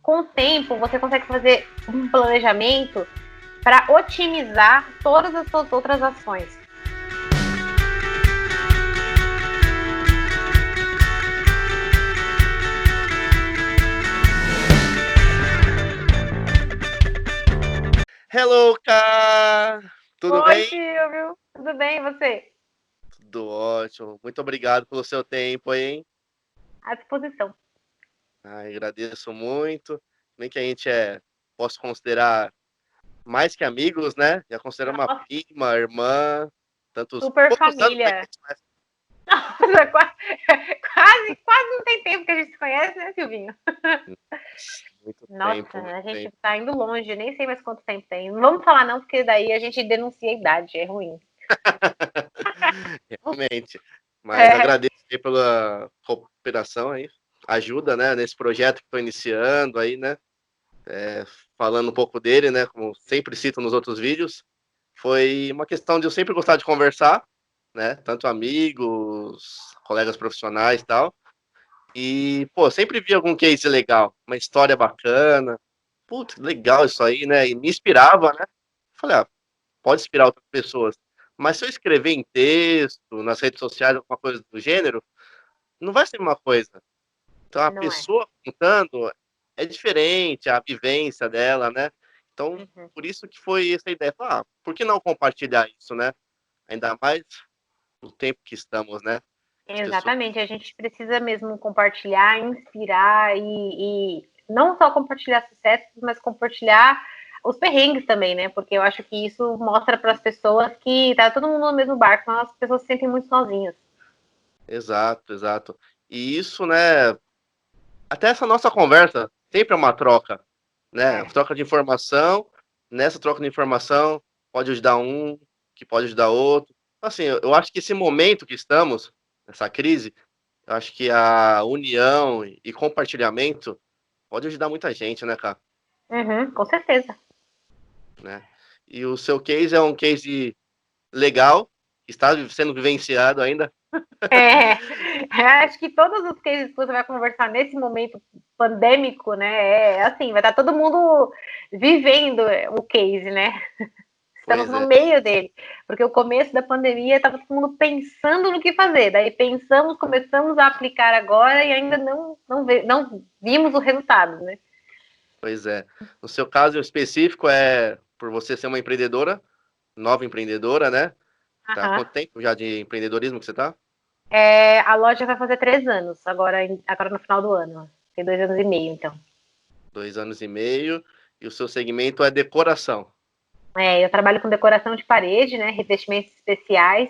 com o tempo, você consegue fazer um planejamento para otimizar todas as suas outras ações. Hello, Ká! Tudo Oi, bem? Silvio. Tudo bem, e você? Tudo ótimo. Muito obrigado pelo seu tempo, hein? À disposição. Ai, agradeço muito. Nem que a gente posso considerar mais que amigos, né? Já considero uma Nossa, prima, irmã, tantos super poucos anos que a família. gente se conhece. Nossa, quase não tem tempo que a gente se conhece, né, Silvinho? Muito Nossa, tempo, muito a gente tempo. tá indo longe, nem sei mais quanto tempo tem. Não vamos falar não, porque daí a gente denuncia a idade, é ruim. Realmente. Mas É, agradeço aí pela cooperação aí, ajuda, né, nesse projeto que estou iniciando aí, né? Falando um pouco dele, né? Como sempre cito nos outros vídeos. Foi uma questão de eu sempre gostar de conversar, né? Tanto amigos, colegas profissionais e tal. E, pô, sempre vi algum case legal, uma história bacana. Putz, legal isso aí, né? E me inspirava, né? Falei, pode inspirar outras pessoas. Mas se eu escrever em texto, nas redes sociais, alguma coisa do gênero, não vai ser uma coisa. Então a não é. pessoa contando é diferente, a vivência dela, né? Então, Uhum. por isso que foi essa ideia. Por que não compartilhar isso, né? Ainda mais no tempo que estamos, né? As pessoas. Exatamente, a gente precisa mesmo compartilhar, inspirar e não só compartilhar sucessos, mas compartilhar os perrengues também, né? Porque eu acho que isso mostra para as pessoas que tá todo mundo no mesmo barco, mas as pessoas se sentem muito sozinhas. Exato, exato. E isso, né? Até essa nossa conversa sempre é uma troca, né? É. Troca de informação. Nessa troca de informação, pode ajudar um, que pode ajudar outro. Assim, eu acho que esse momento que estamos, essa crise, eu acho que a união e compartilhamento pode ajudar muita gente, né, cara? Uhum, com certeza. Né? E o seu case é um case legal, que está sendo vivenciado ainda. É, acho que todos os cases que você vai conversar nesse momento pandêmico, né? É assim, vai estar todo mundo vivendo o case, né? Estamos Pois no é, meio dele, porque o começo da pandemia estava todo mundo pensando no que fazer. Daí pensamos, começamos a aplicar agora e ainda não vimos o resultado, né? pois é. No seu caso específico, é por você ser uma empreendedora, nova empreendedora, né? Tá há Aham. quanto tempo já de empreendedorismo que você tá? É, a loja vai fazer 3 anos, agora no final do ano. Tem 2 anos e meio, então. 2 anos e meio. E o seu segmento é decoração. É, eu trabalho com decoração de parede, né? Revestimentos especiais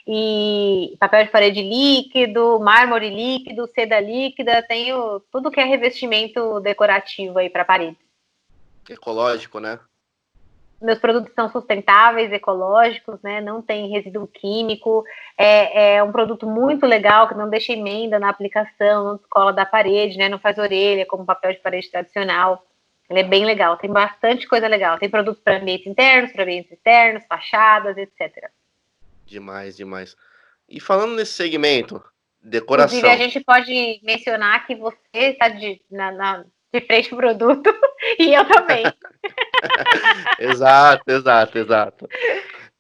e papel de parede líquido, mármore líquido, seda líquida, tenho tudo que é revestimento decorativo aí para parede. Ecológico, né? Meus produtos são sustentáveis, ecológicos, né? Não tem resíduo químico. É um produto muito legal que não deixa emenda na aplicação, não descola da parede, né? Não faz orelha como papel de parede tradicional. Ele é bem legal, tem bastante coisa legal. Tem produtos para ambientes internos, para ambientes externos, fachadas, etc. Demais, demais. E falando nesse segmento, Inclusive, a decoração. gente pode mencionar que você está de frente para o produto e eu também. Exato, exato, exato.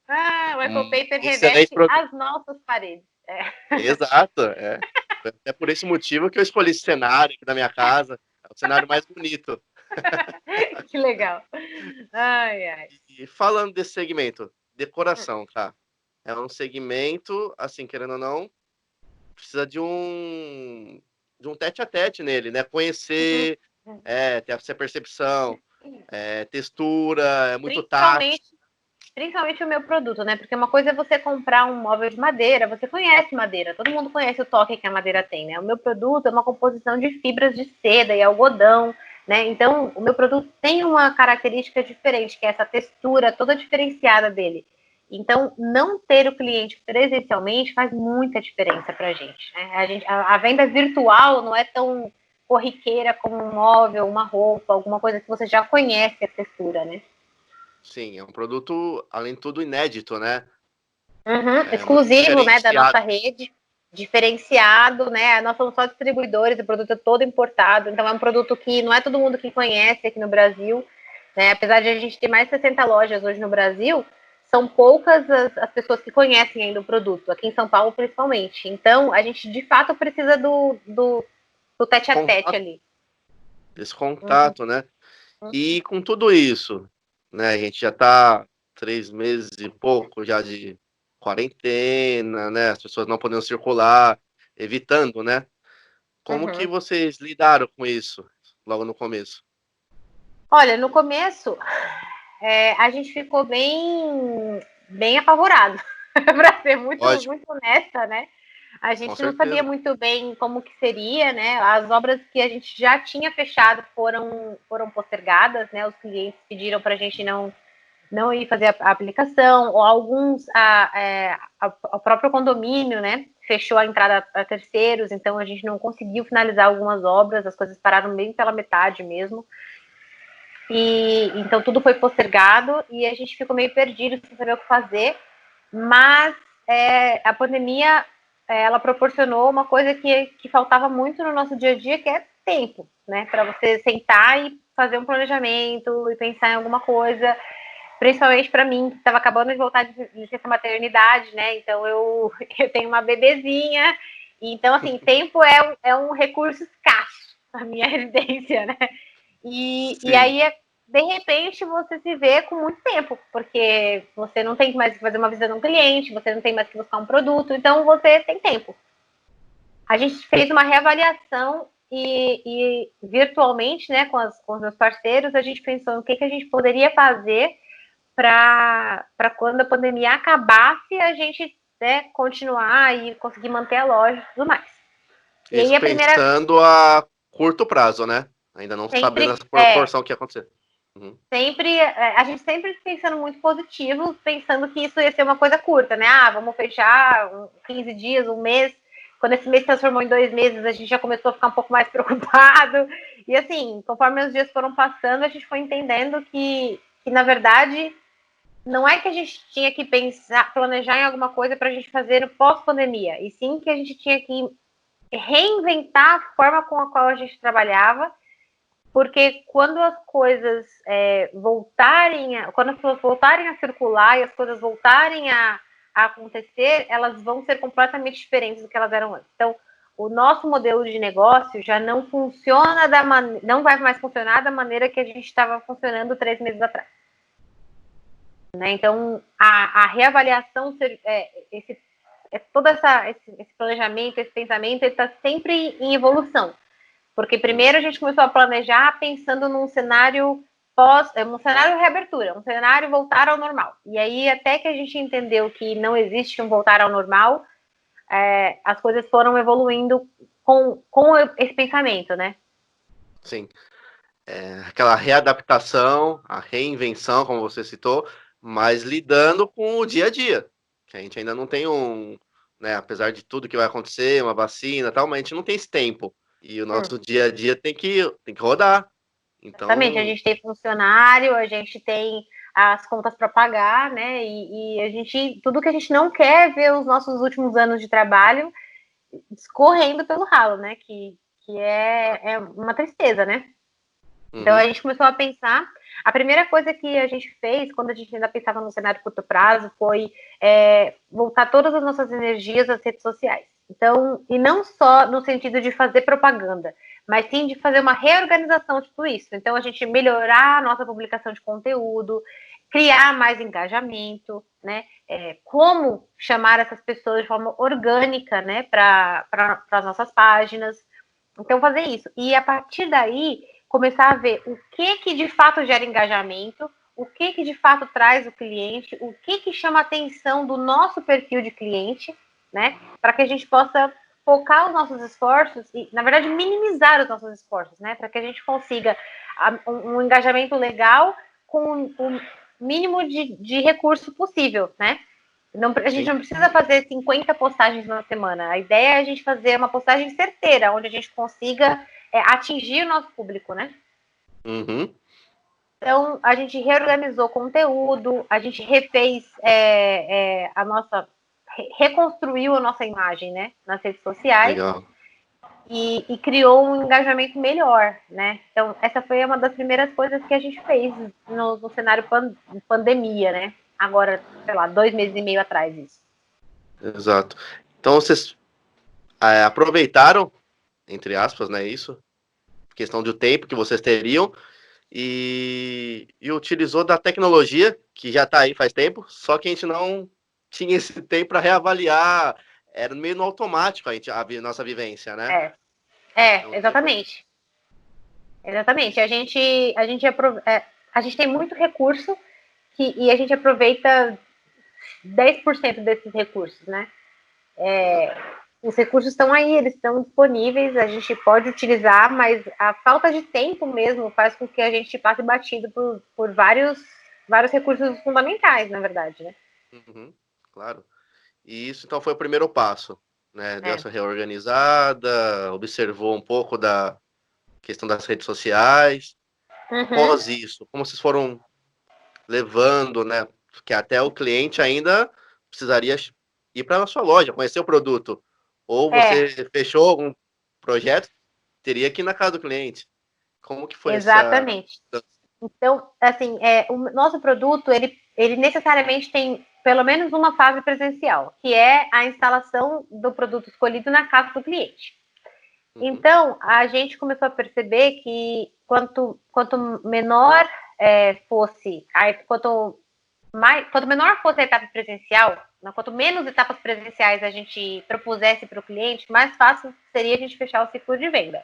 Ah, o EcoPaper Excelente reveste produto. as nossas paredes. É. Exato, é. Foi até por esse motivo que eu escolhi esse cenário aqui da minha casa. É o cenário mais bonito. Que legal. Ai, ai. E falando desse segmento, decoração, tá? É um segmento, assim, querendo ou não, precisa de um tete a tete nele, né? Conhecer, ter essa percepção, textura, é muito tátil. Principalmente, principalmente o meu produto, né? Porque uma coisa é você comprar um móvel de madeira, você conhece madeira, todo mundo conhece o toque que a madeira tem, né? O meu produto é uma composição de fibras de seda e algodão, né? Então, o meu produto tem uma característica diferente, que é essa textura toda diferenciada dele. Então, não ter o cliente presencialmente faz muita diferença para gente, né? A venda virtual não é tão corriqueira como um móvel, uma roupa, alguma coisa que você já conhece a textura, né? Sim, é um produto, além de tudo, inédito, né? Uhum, É muito exclusivo, né, da diferenciado. nossa rede. diferenciado, né? Nós somos só distribuidores, o produto é todo importado, então é um produto que não é todo mundo que conhece aqui no Brasil, né? Apesar de a gente ter mais de 60 lojas hoje no Brasil, são poucas as pessoas que conhecem ainda o produto, aqui em São Paulo principalmente. Então, a gente de fato precisa do tete a tete Contato, ali. esse Uhum. contato, né? E com tudo isso, né? A gente já tá 3 meses e pouco já de quarentena, né? As pessoas não podendo circular, evitando, né? Como que Uhum. vocês lidaram com isso logo no começo? Olha, no começo, a gente ficou bem apavorado, para ser muito, Lógico, muito honesta, né? A com gente não sabia certeza. muito bem como que seria, né? As obras que a gente já tinha fechado foram postergadas, né? Os clientes pediram para a gente não ir fazer a aplicação, ou alguns, o próprio condomínio, né? Fechou a entrada a terceiros, então a gente não conseguiu finalizar algumas obras, as coisas pararam bem pela metade mesmo. E então tudo foi postergado e a gente ficou meio perdido sem saber o que fazer. Mas a pandemia ela proporcionou uma coisa que faltava muito no nosso dia a dia, que é tempo, né? Para você sentar e fazer um planejamento e pensar em alguma coisa. Principalmente para mim, que estava acabando de voltar de licença maternidade, né? Então eu tenho uma bebezinha. Então, assim, tempo é um recurso escasso na minha residência, né? E Sim, aí, de repente, você se vê com muito tempo, porque você não tem mais que fazer uma visita no cliente, você não tem mais que buscar um produto, então você tem tempo. A gente fez uma reavaliação e virtualmente, né, com os meus parceiros, a gente pensou no que a gente poderia fazer para quando a pandemia acabasse, a gente, né, continuar e conseguir manter a loja e tudo mais. E aí isso a primeira pensando a curto prazo, né? Ainda não sabendo a sempre proporção que ia acontecer. Uhum. a gente sempre pensando muito positivo, pensando que isso ia ser uma coisa curta, né? Ah, vamos fechar 15 dias, um mês. Quando esse mês se transformou em 2 meses, a gente já começou a ficar um pouco mais preocupado. E assim, conforme os dias foram passando, a gente foi entendendo que na verdade, não é que a gente tinha que pensar, planejar em alguma coisa para a gente fazer no pós-pandemia, e sim que a gente tinha que reinventar a forma com a qual a gente trabalhava, porque quando as coisas quando as pessoas voltarem a circular e as coisas voltarem a acontecer, elas vão ser completamente diferentes do que elas eram antes. Então, o nosso modelo de negócio já não funciona não vai mais funcionar da maneira que a gente estava funcionando 3 meses atrás. Né? Então, a reavaliação, todo esse planejamento, esse pensamento, ele está sempre em evolução. Porque primeiro a gente começou a planejar pensando num cenário um cenário reabertura, um cenário voltar ao normal. E aí, até que a gente entendeu que não existe um voltar ao normal, as coisas foram evoluindo com esse pensamento, né? Sim. Aquela readaptação, a reinvenção, como você citou, mas lidando com o dia a dia, que a gente ainda não tem né, apesar de tudo que vai acontecer, uma vacina e tal, mas a gente não tem esse tempo. E o nosso dia a dia tem que rodar. Exatamente, a Então, gente tem funcionário, a gente tem as contas para pagar, né? E a gente, tudo que a gente não quer é ver os nossos últimos anos de trabalho escorrendo pelo ralo, né? Que é uma tristeza, né? Então a uhum, gente começou a pensar. A primeira coisa que a gente fez, quando a gente ainda pensava no cenário curto prazo, foi voltar todas as nossas energias às redes sociais. Então, e não só no sentido de fazer propaganda, mas sim de fazer uma reorganização de tudo isso. Então, a gente melhorar a nossa publicação de conteúdo, criar mais engajamento, né? Como chamar essas pessoas de forma orgânica, né, para as nossas páginas. Então, fazer isso. E a partir daí, começar a ver o que de fato gera engajamento, o que de fato traz o cliente, o que chama a atenção do nosso perfil de cliente, né? Para que a gente possa focar os nossos esforços e, na verdade, minimizar os nossos esforços, né? Para que a gente consiga um engajamento legal com o mínimo de recurso possível, né? Não, a gente sim. não precisa fazer 50 postagens na semana. A ideia é a gente fazer uma postagem certeira, onde a gente consiga atingir o nosso público, né? Uhum. Então, a gente reorganizou conteúdo, a gente refez a nossa reconstruiu a nossa imagem, né, nas redes sociais. Legal. E criou um engajamento melhor, né? Então, essa foi uma das primeiras coisas que a gente fez no cenário pandemia, né? Agora, sei lá, 2 meses e meio atrás, isso. Exato. Então, vocês aproveitaram, entre aspas, né, isso, questão do tempo que vocês teriam, e utilizou da tecnologia, que já está aí faz tempo, só que a gente não tinha esse tempo para reavaliar, era meio no automático a nossa vivência, né? Então, Exatamente. Exatamente. A gente tem muito recurso e a gente aproveita 10% desses recursos, né? Os recursos estão aí, eles estão disponíveis, a gente pode utilizar, mas a falta de tempo mesmo faz com que a gente passe batido por vários recursos fundamentais, na verdade, né? uhum, claro. E isso, então, foi o primeiro passo, né? Deu É. essa reorganizada, observou um pouco da questão das redes sociais. Uhum. Após isso, como vocês foram levando, né? Porque até o cliente ainda precisaria ir para a sua loja, conhecer o produto. Ou você fechou algum projeto, teria que ir na casa do cliente. Como que foi essa... Exatamente. Então, assim, o nosso produto, ele necessariamente tem pelo menos uma fase presencial, que é a instalação do produto escolhido na casa do cliente. Uhum. Então, a gente começou a perceber que quanto menor fosse, quanto menor fosse a etapa presencial, né, quanto menos etapas presenciais a gente propusesse para o cliente, mais fácil seria a gente fechar o ciclo de venda.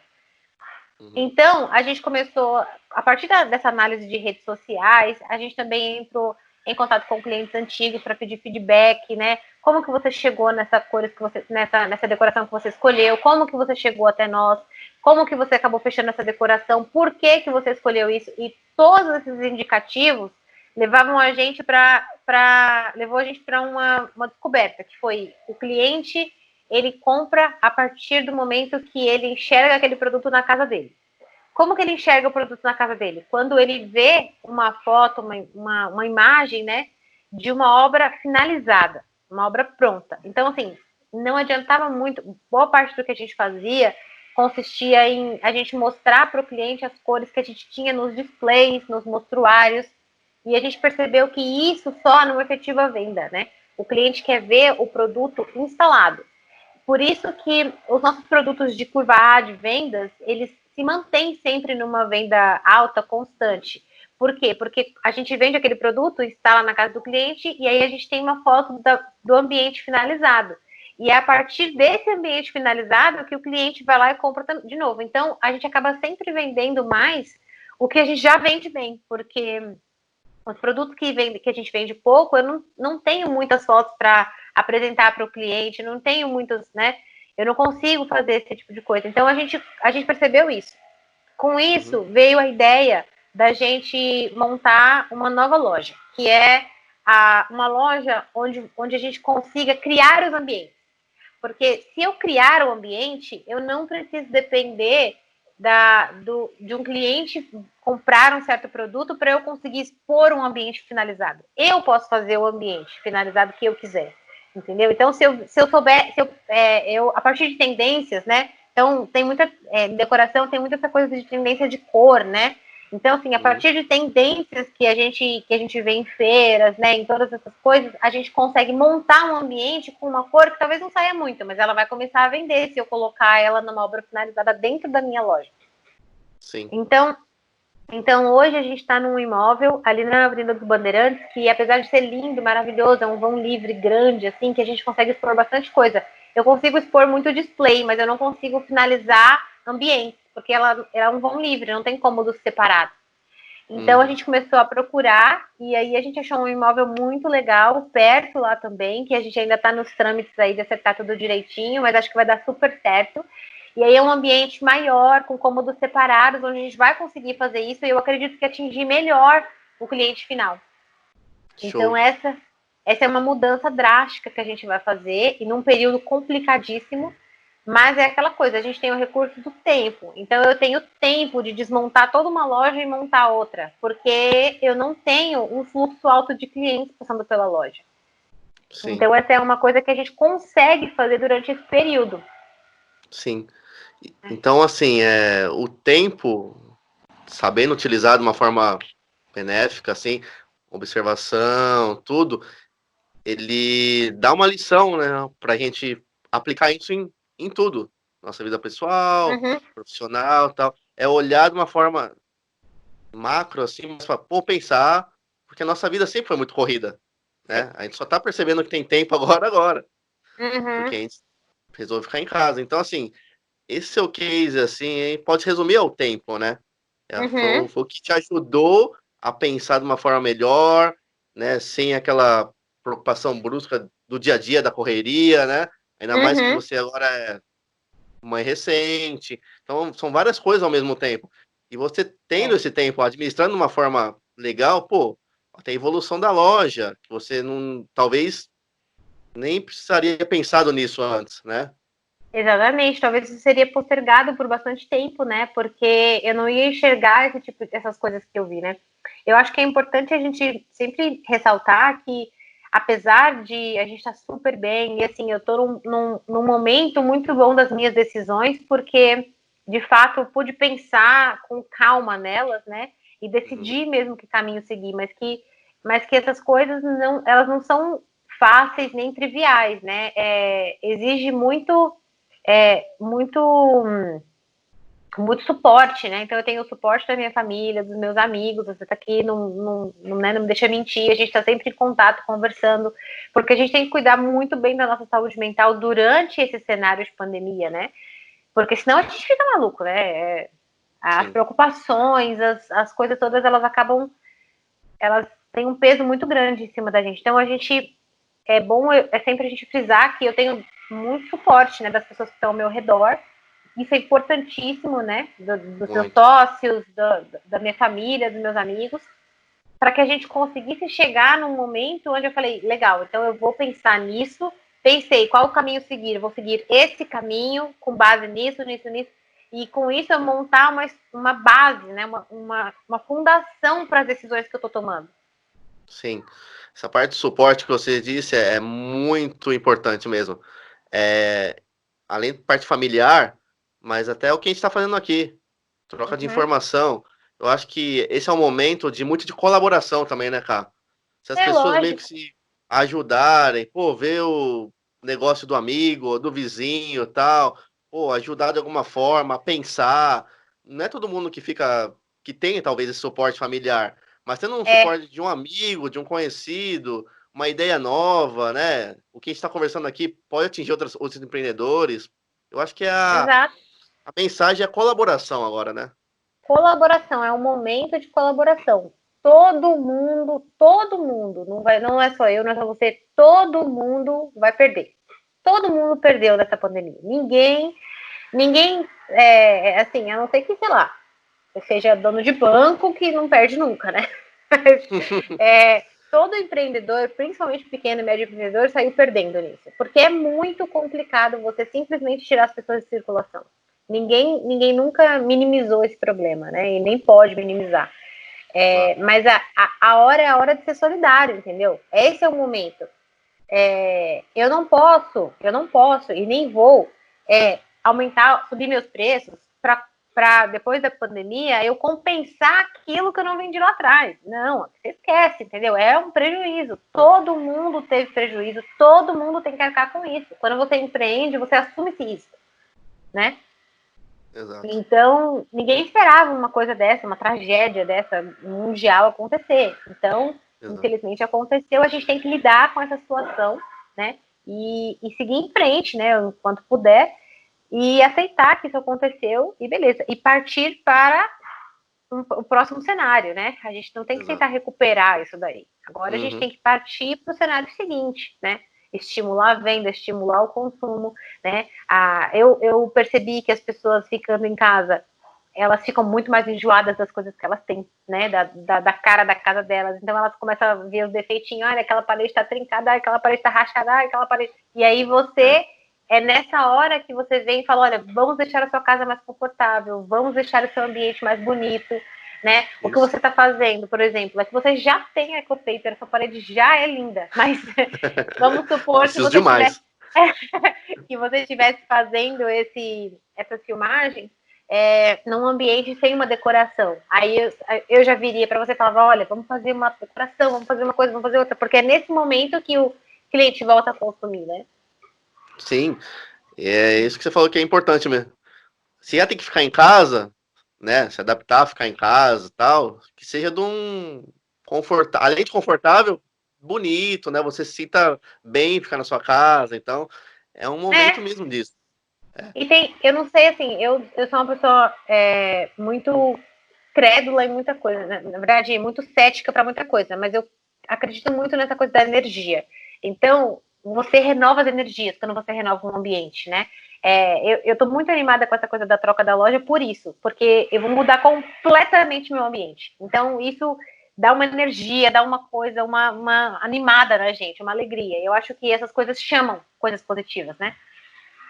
Uhum. Então, a gente começou, a partir dessa análise de redes sociais, a gente também entrou em contato com clientes antigos para pedir feedback, né? Como que você chegou nessa cores que você, nessa decoração que você escolheu? Como que você chegou até nós? Como que você acabou fechando essa decoração? Por que que você escolheu isso? E todos esses indicativos levavam a gente levou a gente para uma descoberta, que foi o cliente, ele compra a partir do momento que ele enxerga aquele produto na casa dele. Como que ele enxerga o produto na casa dele? Quando ele vê uma foto, uma imagem, né, de uma obra finalizada, uma obra pronta. Então, assim, não adiantava muito. Boa parte do que a gente fazia consistia em a gente mostrar para o cliente as cores que a gente tinha nos displays, nos mostruários, e a gente percebeu que isso só não efetiva venda, né? O cliente quer ver o produto instalado. Por isso que os nossos produtos de curva A de vendas, eles se mantêm sempre numa venda alta, constante. Por quê? Porque a gente vende aquele produto, instala na casa do cliente e aí a gente tem uma foto do ambiente finalizado. E é a partir desse ambiente finalizado que o cliente vai lá e compra de novo. Então, a gente acaba sempre vendendo mais o que a gente já vende bem, porque os produtos que a gente vende pouco, eu não tenho muitas fotos para apresentar para o cliente, não tenho muitos, né? Eu não consigo fazer esse tipo de coisa. Então a gente percebeu isso. Com isso Uhum. veio a ideia da gente montar uma nova loja, que é uma loja onde a gente consiga criar os ambientes. Porque se eu criar o ambiente, eu não preciso depender de um cliente comprar um certo produto para eu conseguir expor um ambiente finalizado. Eu posso fazer o ambiente finalizado que eu quiser, entendeu? Então, se eu souber, a partir de tendências, né? Então, tem muita decoração, tem muita essa coisa de tendência de cor, né? Então, assim, a partir de tendências que a gente vê em feiras, né, em todas essas coisas, a gente consegue montar um ambiente com uma cor que talvez não saia muito, mas ela vai começar a vender se eu colocar ela numa obra finalizada dentro da minha loja. Sim. Então hoje a gente está num imóvel ali na Avenida dos Bandeirantes, que apesar de ser lindo, maravilhoso, é um vão livre grande, assim, que a gente consegue expor bastante coisa. Eu consigo expor muito display, mas eu não consigo finalizar ambiente, porque ela é um vão livre, não tem cômodos separados. Então a gente começou a procurar e aí a gente achou um imóvel muito legal, perto lá também, que a gente ainda está nos trâmites aí de acertar tudo direitinho, mas acho que vai dar super certo. E aí é um ambiente maior, com cômodos separados, onde a gente vai conseguir fazer isso e eu acredito que atingir melhor o cliente final. Então Show. essa é uma mudança drástica que a gente vai fazer e num período complicadíssimo, mas é aquela coisa, a gente tem o recurso do tempo. Então eu tenho tempo de desmontar toda uma loja e montar outra, porque eu não tenho um fluxo alto de clientes passando pela loja. Sim, Então, essa é uma coisa que a gente consegue fazer durante esse período. sim. Então, assim, o tempo, sabendo utilizar de uma forma benéfica, assim, observação, tudo, ele dá uma lição, né, para a gente aplicar isso em tudo, nossa vida pessoal, Uhum, profissional, tal. É olhar de uma forma macro, assim, mas para pô, pensar, porque a nossa vida sempre foi muito corrida, né? A gente só tá percebendo que tem tempo agora, porque a uhum, gente resolve ficar em casa. Então, assim, esse seu case, assim, hein, pode resumir ao tempo, né? uhum, Foi o que te ajudou a pensar de uma forma melhor, né? Sem aquela preocupação brusca do dia a dia, da correria, né? Ainda mais que uhum. você agora é mãe recente. Então, são várias coisas ao mesmo tempo. E você tendo É. esse tempo, administrando de uma forma legal, pô, tem a evolução da loja, que você não, talvez nem precisaria ter pensado nisso antes, né? Exatamente, talvez isso seria postergado por bastante tempo, né? Porque eu não ia enxergar esse tipo, essas coisas que eu vi, né? Eu acho que é importante a gente sempre ressaltar que, apesar de a gente estar super bem, e assim, eu estou num momento muito bom das minhas decisões, porque de fato eu pude pensar com calma nelas, né? E Uhum. decidir mesmo que caminho seguir, mas que essas coisas não, elas não são fáceis nem triviais, né? Exige muito muito suporte, né? Então eu tenho o suporte da minha família, dos meus amigos, você tá aqui, não me deixa mentir, a gente tá sempre em contato, conversando, porque a gente tem que cuidar muito bem da nossa saúde mental durante esse cenário de pandemia, né? Porque senão a gente fica maluco, né? As Sim, preocupações, as coisas todas, elas têm um peso muito grande em cima da gente. Então a gente, é sempre a gente frisar que eu tenho muito suporte, né, das pessoas que estão ao meu redor. Isso é importantíssimo, né? Dos meus muito. sócios, da minha família, dos meus amigos, para que a gente conseguisse chegar num momento onde eu falei, legal, então eu vou pensar nisso, pensei qual o caminho seguir, eu vou seguir esse caminho com base nisso, nisso, nisso, e com isso eu montar uma base, né? Uma fundação para as decisões que eu estou tomando. Sim. Essa parte de suporte que você disse é muito importante mesmo. É, além da parte familiar, mas até o que a gente está fazendo aqui, troca de Uhum. informação. Eu acho que esse é um momento de muito de colaboração também, né, cara? Se as É pessoas meio que lógico. se ajudarem, pô, ver o negócio do amigo, do vizinho, tal, pô, ajudar de alguma forma, pensar. Não é todo mundo que fica, que tem talvez esse suporte familiar, mas tendo um É, suporte de um amigo, de um conhecido, uma ideia nova, né? O que a gente está conversando aqui pode atingir outros empreendedores. Eu acho que exato. a mensagem é colaboração agora, né? Colaboração, é um momento de colaboração. Todo mundo, não é só eu, não é só você, todo mundo vai perder. Todo mundo perdeu nessa pandemia. Ninguém, assim, a não ser que, sei lá, você seja dono de banco que não perde nunca, né? Todo empreendedor, principalmente pequeno e médio empreendedor, saiu perdendo nisso. Porque é muito complicado você simplesmente tirar as pessoas de circulação. Ninguém nunca minimizou esse problema, né? E nem pode minimizar. Claro. Mas a hora é a hora de ser solidário, entendeu? Esse é o momento. Eu não posso e nem vou aumentar, subir meus preços para depois da pandemia eu compensar aquilo que eu não vendi lá atrás. Não, você esquece, entendeu? É um prejuízo. Todo mundo teve prejuízo, todo mundo tem que arcar com isso. Quando você empreende, você assume esse risco, né? Exato. Então, ninguém esperava uma coisa dessa, uma tragédia dessa mundial acontecer. Então, Exato. infelizmente aconteceu, a gente tem que lidar com essa situação, né? E seguir em frente, né? Enquanto puder, e aceitar que isso aconteceu e beleza. E partir para o próximo cenário, né? A gente não tem que Exato. tentar recuperar isso daí. Agora a gente Uhum. tem que partir para o cenário seguinte, né? Estimular a venda, estimular o consumo, né? Eu percebi que as pessoas ficando em casa, elas ficam muito mais enjoadas das coisas que elas têm, né? Da cara da casa delas. Então elas começam a ver os defeitinhos, olha, aquela parede está trincada, aquela parede está rachada, aquela parede. E aí É, você é nessa hora que você vem e fala, olha, vamos deixar a sua casa mais confortável, vamos deixar o seu ambiente mais bonito, né? O que você está fazendo, por exemplo, é que você já tem a ecopaper, essa parede já é linda, mas vamos supor Preciso de mais. que você estivesse fazendo essa filmagem num ambiente sem uma decoração. Aí eu já viria para você e falava, olha, vamos fazer uma decoração, vamos fazer uma coisa, vamos fazer outra, porque é nesse momento que o cliente volta a consumir, né? Sim, é isso que você falou que é importante mesmo. Se ia ter que ficar em casa, né, se adaptar a ficar em casa e tal, que seja de um confortável, além de confortável, bonito, né, você se sinta bem ficar na sua casa, então é um momento mesmo disso. E eu não sei, assim, eu sou uma pessoa muito crédula em muita coisa, né? Na verdade, muito cética para muita coisa, mas eu acredito muito nessa coisa da energia. Então, você renova as energias quando você renova um ambiente, né? Eu tô muito animada com essa coisa da troca da loja por isso, porque eu vou mudar completamente meu ambiente. Então, isso dá uma energia, dá uma coisa, uma animada na gente, uma alegria. Eu acho que essas coisas chamam coisas positivas, né?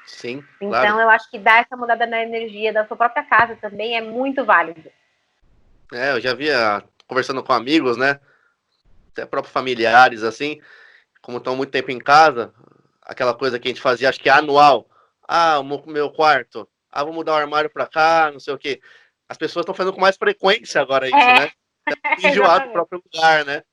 Sim, Então, claro. eu acho que dar essa mudada na energia da sua própria casa também é muito válido. Eu já via conversando com amigos, né, até próprios familiares, assim, como estão muito tempo em casa, aquela coisa que a gente fazia, acho que anual. Ah, o meu quarto. Ah, vou mudar o armário para cá, não sei o quê. As pessoas estão fazendo com mais frequência agora isso, né? Enjoar do Exatamente. próprio lugar, né?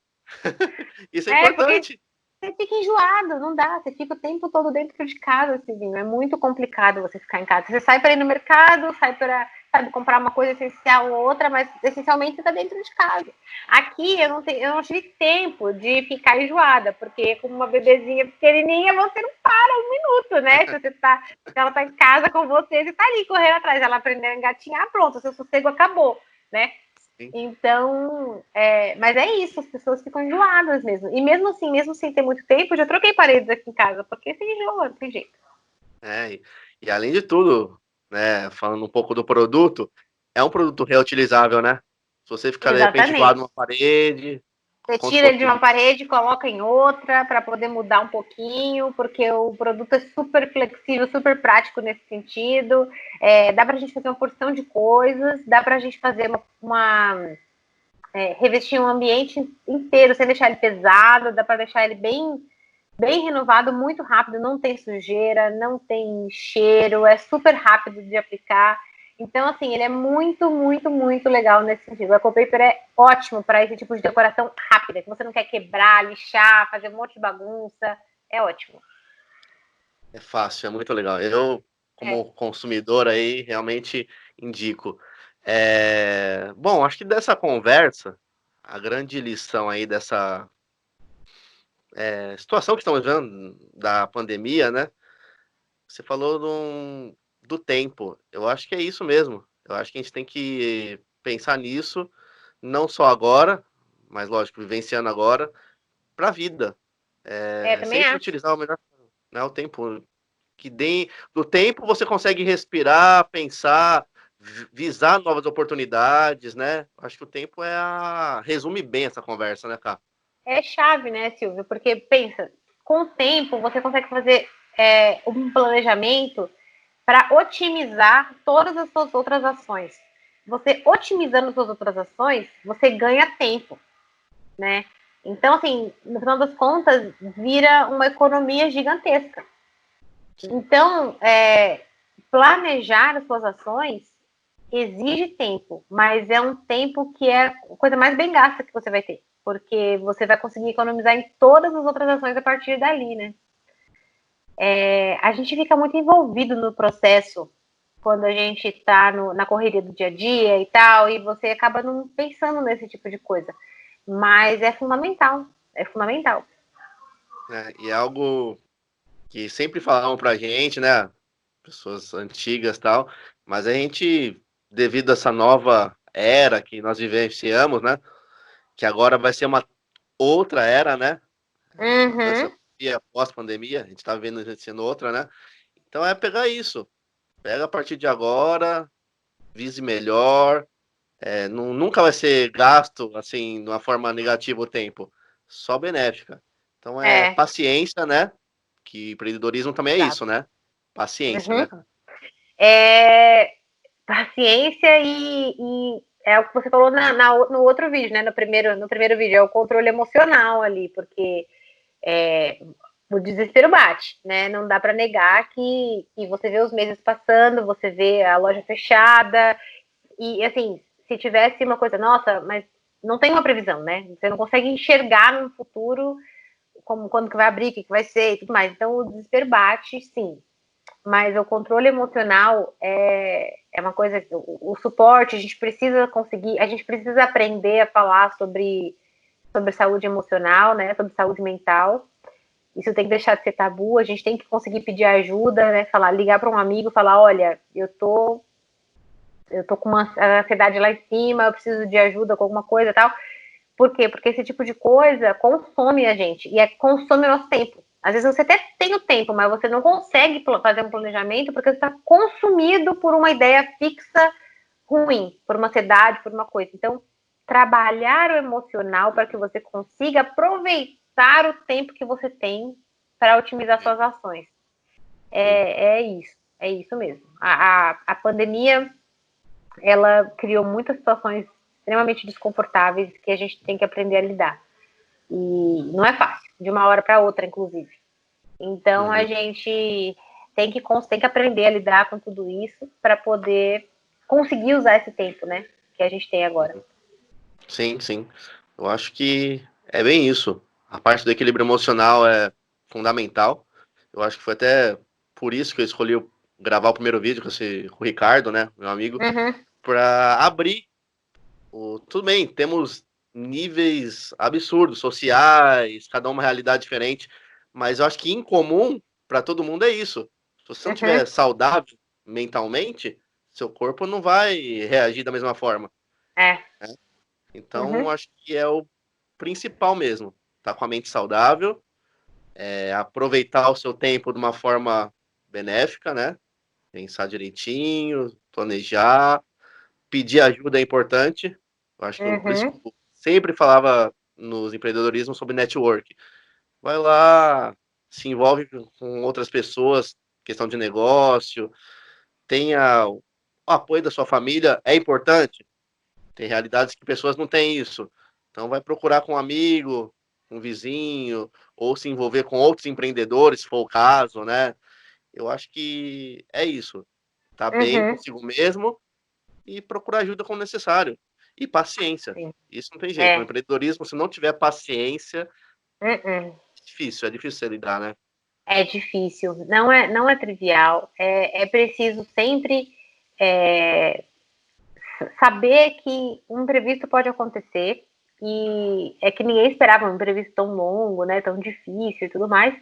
Isso é Porque importante. você fica enjoado, não dá. Você fica o tempo todo dentro de casa, assim, é muito complicado você ficar em casa. Você sai para ir no mercado, sai para, sabe, comprar uma coisa essencial ou outra, mas essencialmente você está dentro de casa. Aqui eu não tive tempo de ficar enjoada, porque como uma bebezinha pequenininha, você não para um minuto, né? Se ela tá em casa com você, você tá ali correndo atrás, ela aprendeu a engatinhar, pronto, seu sossego acabou, né? Sim. Então, mas é isso, as pessoas ficam enjoadas mesmo. E mesmo assim, mesmo sem ter muito tempo, eu já troquei paredes aqui em casa, porque se enjoa, não tem jeito. E além de tudo, né, falando um pouco do produto, é um produto reutilizável, né? Se você ficar de repente enjoado Exatamente. numa parede, Você quando tira for ele de uma pedir. parede, coloca em outra para poder mudar um pouquinho, porque o produto é super flexível, super prático nesse sentido. Dá para a gente fazer uma porção de coisas, dá para a gente fazer revestir um ambiente inteiro sem deixar ele pesado, dá para deixar ele bem renovado, muito rápido, não tem sujeira, não tem cheiro, é super rápido de aplicar. Então, assim, ele é muito, muito, muito legal nesse sentido. O Ecopaper é ótimo para esse tipo de decoração rápida, que você não quer quebrar, lixar, fazer um monte de bagunça. É ótimo. É fácil, é muito legal. Eu, É, como consumidor aí, realmente indico. Bom, acho que dessa conversa, a grande lição aí dessa situação que estamos vivendo da pandemia, né? Você falou do tempo. Eu acho que é isso mesmo. Eu acho que a gente tem que pensar nisso, não só agora, mas lógico, vivenciando agora, para a vida. também Sempre acho. utilizar o melhor, né, o tempo do tempo você consegue respirar, pensar, visar novas oportunidades, né? Acho que o tempo resume bem essa conversa, né, cara? É chave, né, Silvio? Porque pensa, com o tempo você consegue fazer um planejamento para otimizar todas as suas outras ações. Você otimizando suas outras ações, você ganha tempo, né? Então, assim, no final das contas, vira uma economia gigantesca. Então, planejar as suas ações exige tempo, mas é um tempo que é a coisa mais bem gasta que você vai ter, porque você vai conseguir economizar em todas as outras ações a partir dali, né? A gente fica muito envolvido no processo quando a gente está na correria do dia a dia e tal, e você acaba não pensando nesse tipo de coisa. Mas é fundamental, é fundamental. E é algo que sempre falavam pra gente, né? Pessoas antigas e tal, mas a gente, devido a essa nova era que nós vivenciamos, né? Que agora vai ser uma outra era, né? Antes da Uhum. pandemia, pós-pandemia, a gente tá vendo sendo outra, né? Então é pegar isso. Pega a partir de agora, vise melhor. Nunca vai ser gasto assim, de uma forma negativa o tempo, só benéfica. Então é É, paciência, né? Que empreendedorismo também é exato. isso, né? Paciência, né, Uhum. cara? É paciência é o que você falou no outro vídeo, né? No primeiro vídeo, é o controle emocional ali, porque o desespero bate, né? Não dá para negar que você vê os meses passando, você vê a loja fechada, e assim, se tivesse uma coisa, nossa, mas não tem uma previsão, né? Você não consegue enxergar no futuro como quando que vai abrir, o que vai ser e tudo mais. Então o desespero bate, sim. Mas o controle emocional é uma coisa, o suporte, a gente precisa conseguir, a gente precisa aprender a falar sobre saúde emocional, né? Sobre saúde mental. Isso tem que deixar de ser tabu, a gente tem que conseguir pedir ajuda, né? Falar, ligar para um amigo, falar, olha, eu tô com uma ansiedade lá em cima, eu preciso de ajuda com alguma coisa e tal. Por quê? Porque esse tipo de coisa consome a gente e consome o nosso tempo. Às vezes você até tem o tempo, mas você não consegue fazer um planejamento porque você está consumido por uma ideia fixa ruim, por uma ansiedade, por uma coisa. Então, trabalhar o emocional para que você consiga aproveitar o tempo que você tem para otimizar suas ações. É isso mesmo. A pandemia, ela criou muitas situações extremamente desconfortáveis que a gente tem que aprender a lidar. E não é fácil, de uma hora para outra, inclusive. Então, a gente tem que aprender a lidar com tudo isso para poder conseguir usar esse tempo, né, que a gente tem agora. Sim, sim. Eu acho que é bem isso. A parte do equilíbrio emocional é fundamental. Eu acho que foi até por isso que eu escolhi gravar o primeiro vídeo com o Ricardo, né, meu amigo, para abrir tudo bem, temos níveis absurdos, sociais, cada uma realidade diferente, mas eu acho que em comum para todo mundo é isso. Se você não estiver saudável mentalmente, seu corpo não vai reagir da mesma forma. Né? Então, acho que é o principal mesmo. Tá com a mente saudável, aproveitar o seu tempo de uma forma benéfica, né? Pensar direitinho, planejar, pedir ajuda é importante. Eu acho que por isso que eu sempre falava nos empreendedorismo sobre network. Vai lá, se envolve com outras pessoas, questão de negócio, tenha o apoio da sua família, é importante. Tem realidades que pessoas não têm isso. Então vai procurar com um amigo, um vizinho, ou se envolver com outros empreendedores, se for o caso, né? Eu acho que é isso. Tá bem consigo mesmo e procurar ajuda quando necessário. E paciência. Sim. Isso não tem jeito. No empreendedorismo, se não tiver paciência, é difícil você lidar, né? É difícil, não é trivial. É preciso sempre saber que um imprevisto pode acontecer e é que ninguém esperava um imprevisto tão longo, né, tão difícil e tudo mais.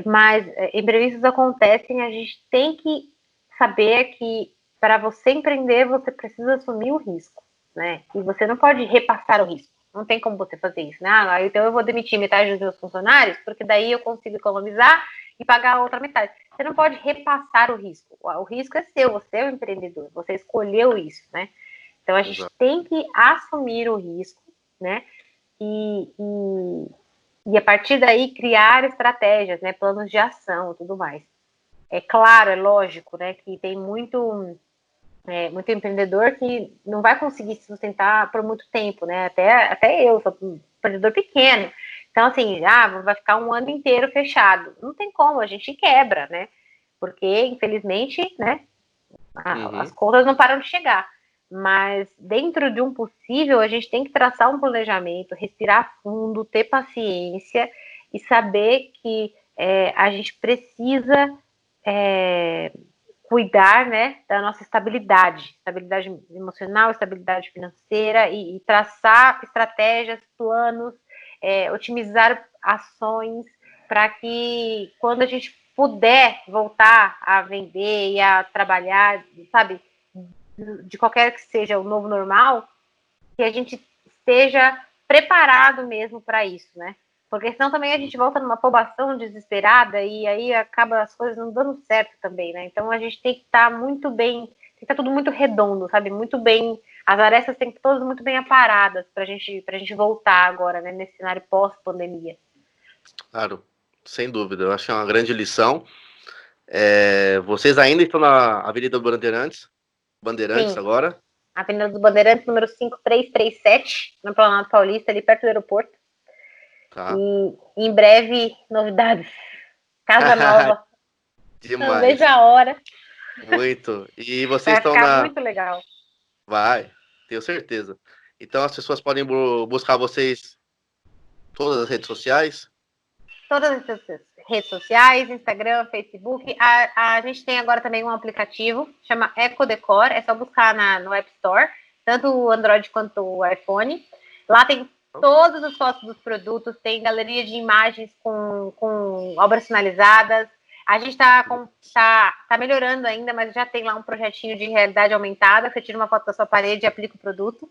Mas imprevistos acontecem, a gente tem que saber que para você empreender você precisa assumir o risco, né? E você não pode repassar o risco. Não tem como você fazer isso, né? Ah, então eu vou demitir metade dos meus funcionários porque daí eu consigo economizar e pagar a outra metade. Você não pode repassar o risco. O risco é seu, você é o empreendedor, você escolheu isso, né? Então a gente tem que assumir o risco, né? E a partir daí criar estratégias, né? Planos de ação e tudo mais. É claro, é lógico, né? Que tem muito empreendedor que não vai conseguir se sustentar por muito tempo, né? Até eu sou um empreendedor pequeno. Então, assim, vai ficar um ano inteiro fechado. Não tem como, a gente quebra, né? Porque, infelizmente, né? As contas não param de chegar. Mas dentro de um possível, a gente tem que traçar um planejamento, respirar fundo, ter paciência e saber que a gente precisa cuidar, né, da nossa estabilidade emocional, estabilidade financeira e traçar estratégias, planos, otimizar ações para que quando a gente puder voltar a vender e a trabalhar, sabe, de qualquer que seja o novo normal, que a gente esteja preparado mesmo para isso, né? Porque senão também a gente volta numa afobação desesperada e aí acaba as coisas não dando certo também, né? Então a gente tem que estar muito bem, tem que estar tudo muito redondo, sabe? Muito bem, as arestas têm que estar todas muito bem aparadas pra gente voltar agora, né? Nesse cenário pós-pandemia. Claro, sem dúvida. Eu acho que é uma grande lição. Vocês ainda estão na Avenida Bandeirantes Sim. agora. Avenida dos Bandeirantes, número 5337, no Planalto Paulista, ali perto do aeroporto. Tá. E em breve, novidades. Casa nova. Não Demais. vejo a hora. Muito. E vocês Vai estão ficar na. muito legal. Vai, tenho certeza. Então as pessoas podem buscar vocês em todas as redes sociais? Todas as redes sociais, Instagram, Facebook. A gente tem agora também um aplicativo, chama EcoDecor, é só buscar no App Store, tanto o Android quanto o iPhone. Lá tem todas as fotos dos produtos, tem galeria de imagens com obras finalizadas. A gente tá melhorando ainda, mas já tem lá um projetinho de realidade aumentada. Você tira uma foto da sua parede e aplica o produto.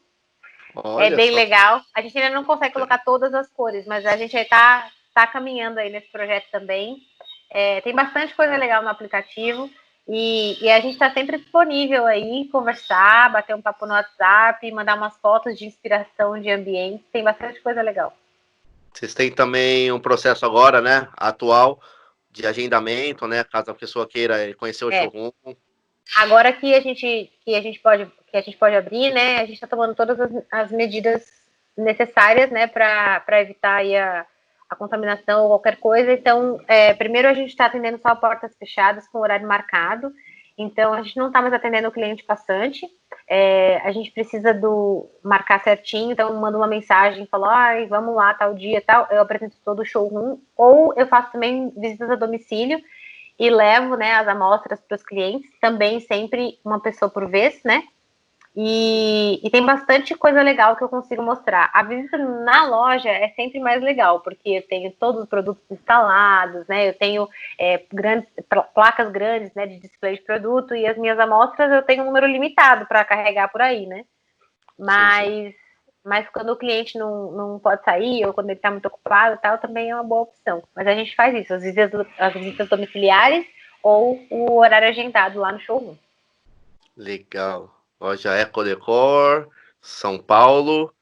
É Olha bem só. legal. A gente ainda não consegue colocar todas as cores, mas a gente está caminhando aí nesse projeto também. Tem bastante coisa legal no aplicativo e a gente está sempre disponível aí, conversar, bater um papo no WhatsApp, mandar umas fotos de inspiração de ambiente. Tem bastante coisa legal. Vocês têm também um processo agora, né, atual, de agendamento, né, caso a pessoa queira conhecer o showroom. Agora que a gente pode abrir, né? A gente está tomando todas as medidas necessárias, né, para evitar aí a contaminação ou qualquer coisa. Então, primeiro a gente está atendendo só portas fechadas com horário marcado. Então, a gente não está mais atendendo o cliente passante. A gente precisa marcar certinho. Então, eu mando uma mensagem, falo, ai, vamos lá, tal dia, tal. Eu apresento todo o showroom. Ou eu faço também visitas a domicílio e levo, né, as amostras para os clientes, também sempre uma pessoa por vez, né? E tem bastante coisa legal que eu consigo mostrar. A visita na loja é sempre mais legal, porque eu tenho todos os produtos instalados, né? Eu tenho placas grandes, né, de display de produto, e as minhas amostras eu tenho um número limitado para carregar por aí, né? Mas quando o cliente não pode sair, ou quando ele está muito ocupado, tal, também é uma boa opção. Mas a gente faz isso, as visitas domiciliares ou o horário agendado lá no showroom. Legal. Loja EcoDecor, São Paulo.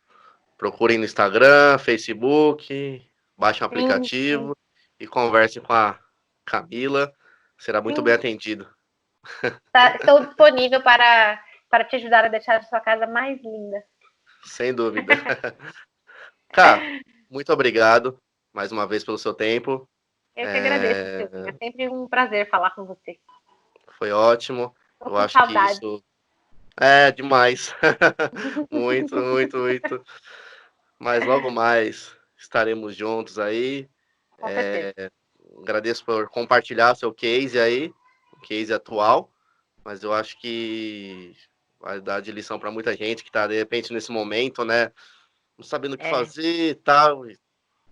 Procurem no Instagram, Facebook, baixem o aplicativo e conversem com a Camila. Será muito bem atendido. Estou disponível para te ajudar a deixar a sua casa mais linda. Sem dúvida. Cá, muito obrigado mais uma vez pelo seu tempo. Eu que agradeço, Silvinho. É sempre um prazer falar com você. Foi ótimo. Tô Eu com acho que saudade. isso é demais. Muito, muito, muito. Mas logo mais estaremos juntos aí. Com certeza. Agradeço por compartilhar seu case aí, o case atual. Mas eu acho que vai dar de lição para muita gente que está, de repente, nesse momento, né? Não sabendo o que fazer e tal.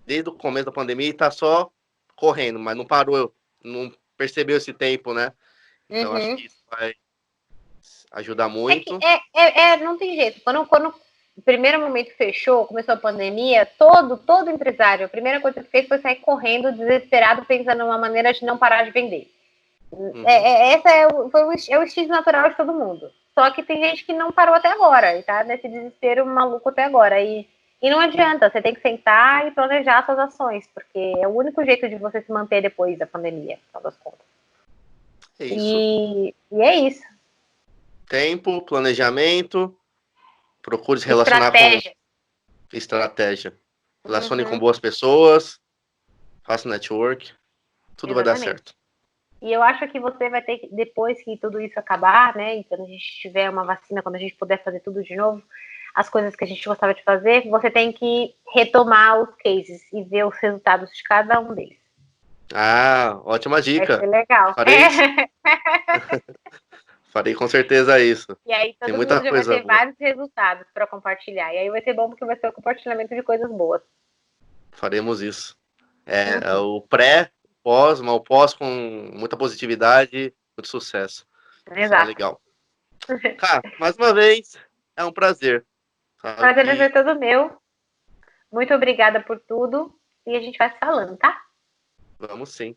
Desde o começo da pandemia e tá só correndo, mas não parou, não percebeu esse tempo, né? Então acho que isso vai ajudar muito. Não tem jeito. Quando o primeiro momento fechou, começou a pandemia, todo empresário, a primeira coisa que fez foi sair correndo, desesperado, pensando numa maneira de não parar de vender. É o instinto natural de todo mundo. Só que tem gente que não parou até agora, e tá nesse desespero maluco até agora. E não adianta, você tem que sentar e planejar suas ações, porque é o único jeito de você se manter depois da pandemia, no final das contas. É isso. E é isso. Tempo, planejamento, procure se relacionar com estratégia. Relacione com boas pessoas, faça network, tudo vai dar certo. E eu acho que você vai ter que, depois que tudo isso acabar, né, e quando a gente tiver uma vacina, quando a gente puder fazer tudo de novo, as coisas que a gente gostava de fazer, você tem que retomar os cases e ver os resultados de cada um deles. Ah, ótima dica. Vai ser legal. Farei isso. Farei com certeza isso. E aí todo mundo já vai ter vários resultados para compartilhar. E aí vai ser bom porque vai ser o compartilhamento de coisas boas. Faremos isso. O pré, pós, mal pós com muita positividade, muito sucesso. Exato. Será legal. Cara, mais uma vez, é um prazer. Prazer é todo meu. Muito obrigada por tudo. E a gente vai se falando, tá? Vamos sim.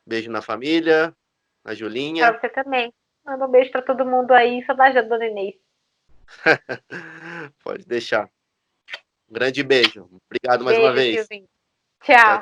Beijo na família, na Julinha. Pra você também. Manda um beijo pra todo mundo aí. Saudade da dona Inês. Pode deixar. Um grande beijo. Obrigado mais uma vez. Silvinho. Tchau.